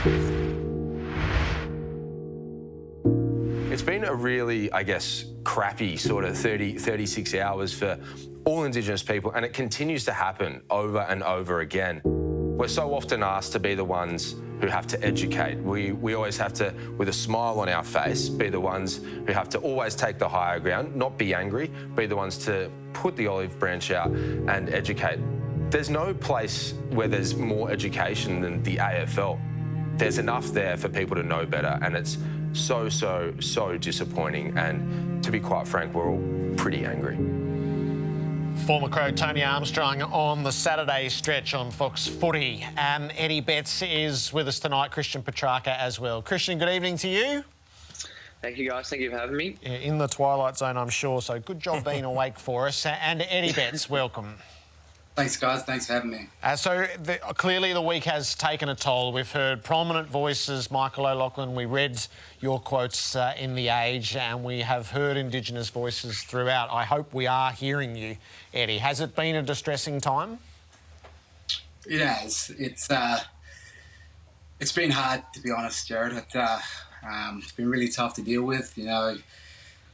It's been a really, I guess, crappy sort of 36 hours for all Indigenous people, and it continues to happen over and over again. We're so often asked to be the ones who have to educate. We always have to, with a smile on our face, be the ones who have to always take the higher ground, not be angry, be the ones to put the olive branch out and educate. There's no place where there's more education than the AFL. There's enough there for people to know better, and it's so disappointing, and to be quite frank, we're all pretty angry. Former Crow Tony Armstrong on the Saturday stretch on Fox Footy. Eddie Betts is with us tonight, Christian Petrarca as well. Christian, good evening to you. Thank you, guys. Thank you for having me. In the twilight zone, I'm sure, so good job being awake for us. And Eddie Betts, welcome. Thanks, guys. Thanks for having me. Clearly the week has taken a toll. We've heard prominent voices, Michael O'Loughlin. We read your quotes in The Age, and we have heard Indigenous voices throughout. I hope we are hearing you, Eddie. Has it been a distressing time? It has. It's been hard, to be honest, Jared. It's been really tough to deal with, you know,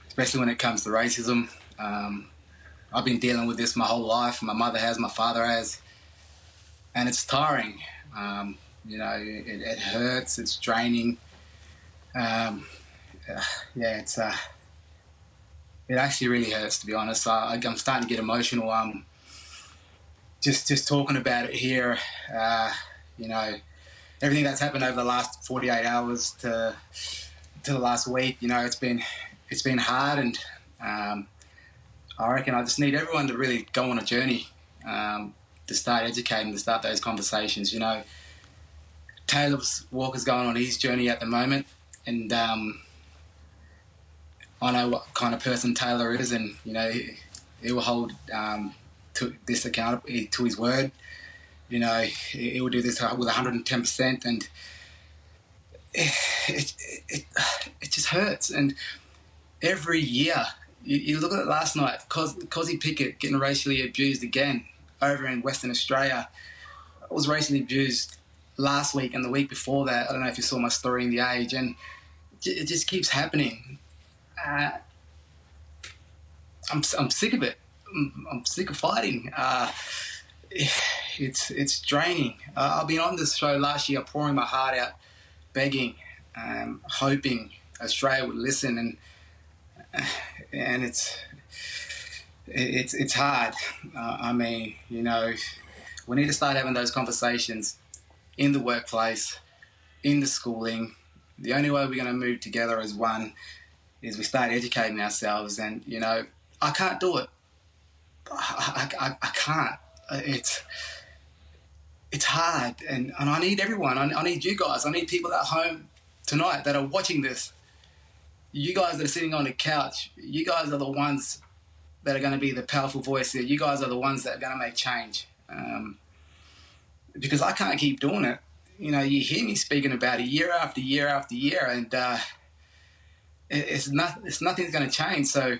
especially when it comes to racism. I've been dealing with this my whole life. My mother has, my father has, and it's tiring. You know, it hurts. It's draining. It actually really hurts, to be honest. I'm starting to get emotional. Just talking about it here. You know, everything that's happened over the last 48 hours to the last week. You know, it's been hard, and I reckon I just need everyone to really go on a journey to start educating, to start those conversations. You know, Taylor Walker's going on his journey at the moment, and I know what kind of person Taylor is, and, you know, he will hold to this account, to his word. You know, he will do this with 110%, and it just hurts. And every year, you look at it last night, Cozzy Pickett getting racially abused again over in Western Australia. I was racially abused last week and the week before that. I don't know if you saw my story in The Age, and it just keeps happening. I'm sick of it. I'm sick of fighting. It's draining. I've been on this show last year, pouring my heart out, begging, hoping Australia would listen, and it's hard. I mean, you know, we need to start having those conversations in the workplace, in the schooling. The only way we're going to move together as one is we start educating ourselves. And, you know, I can't do it. I can't. It's hard, and I need everyone. I need you guys. I need people at home tonight that are watching this. You guys that are sitting on the couch, you guys are the ones that are going to be the powerful voice here. You guys are the ones that are going to make change. Because I can't keep doing it. You know, you hear me speaking about it year after year after year, and nothing's going to change. So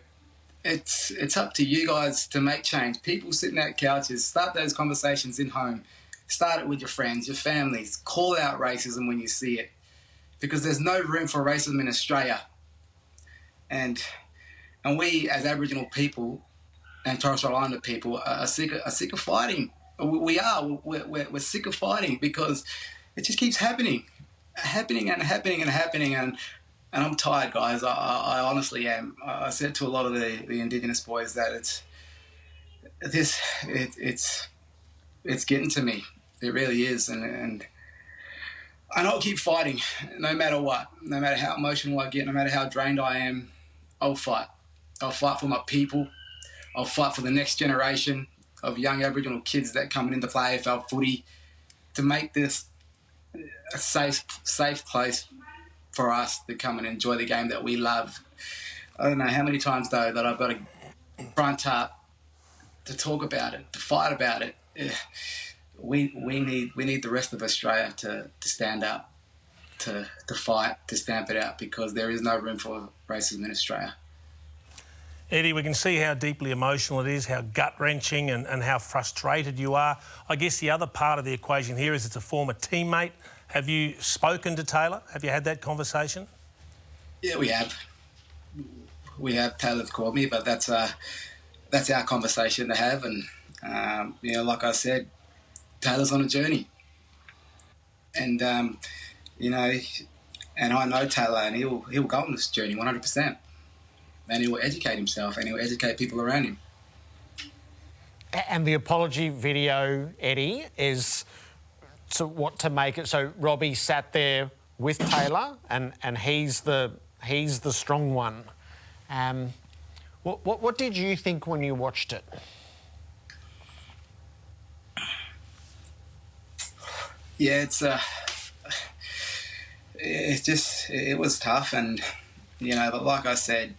it's up to you guys to make change. People sitting at couches, start those conversations in home. Start it with your friends, your families. Call out racism when you see it, because there's no room for racism in Australia. And we, as Aboriginal people and Torres Strait Islander people, are sick of fighting. We are. We're sick of fighting because it just keeps happening. And I'm tired, guys. I honestly am. I said to a lot of the Indigenous boys that it's getting to me. It really is. And I'll keep fighting no matter what. No matter how emotional I get, no matter how drained I am, I'll fight. I'll fight for my people. I'll fight for the next generation of young Aboriginal kids that coming in to play AFL footy, to make this a safe place for us to come and enjoy the game that we love. I don't know how many times, though, that I've got to front up to talk about it, to fight about it. We need the rest of Australia to stand up, to fight, to stamp it out, because there is no room for racism in Australia. Eddie, we can see how deeply emotional it is, how gut-wrenching and how frustrated you are. I guess the other part of the equation here is it's a former teammate Have you spoken to Taylor? Have you had that conversation? Yeah, we have. We have. Taylor's called me, but that's our conversation to have. And you know, like I said, Taylor's on a journey, and you know, and I know Taylor, and he'll go on this journey 100%, and he will educate himself, and he'll educate people around him. And the apology video, Eddie, is to make it so Robbie sat there with Taylor, and he's the strong one. What did you think when you watched it? Yeah, it was tough, and you know, but like I said,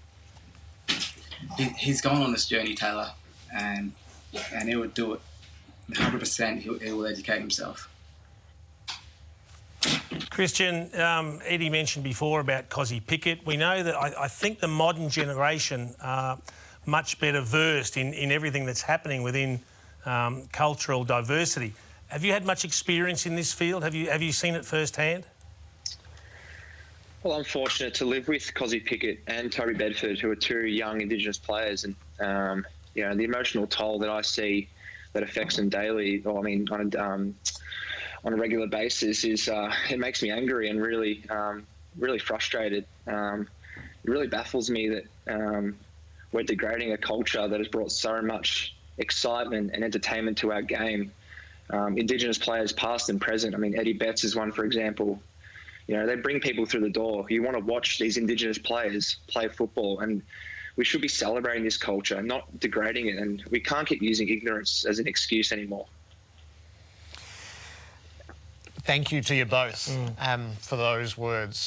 he's gone on this journey, Taylor, and he would do it 100%. He will educate himself. Christian, Eddie mentioned before about Kozzy Pickett. We know that I think the modern generation are much better versed in everything that's happening within cultural diversity. Have you had much experience in this field? Have you seen it firsthand? Well, I'm fortunate to live with Kozzy Pickett and Toby Bedford, who are two young Indigenous players, and you know, the emotional toll that I see that affects them daily, or I mean, on a regular basis, is it makes me angry and really frustrated. It really baffles me that we're degrading a culture that has brought so much excitement and entertainment to our game. Indigenous players, past and present. I mean, Eddie Betts is one, for example. You know, they bring people through the door. You want to watch these Indigenous players play football, and we should be celebrating this culture, not degrading it. And we can't keep using ignorance as an excuse anymore. Thank you to you both for those words.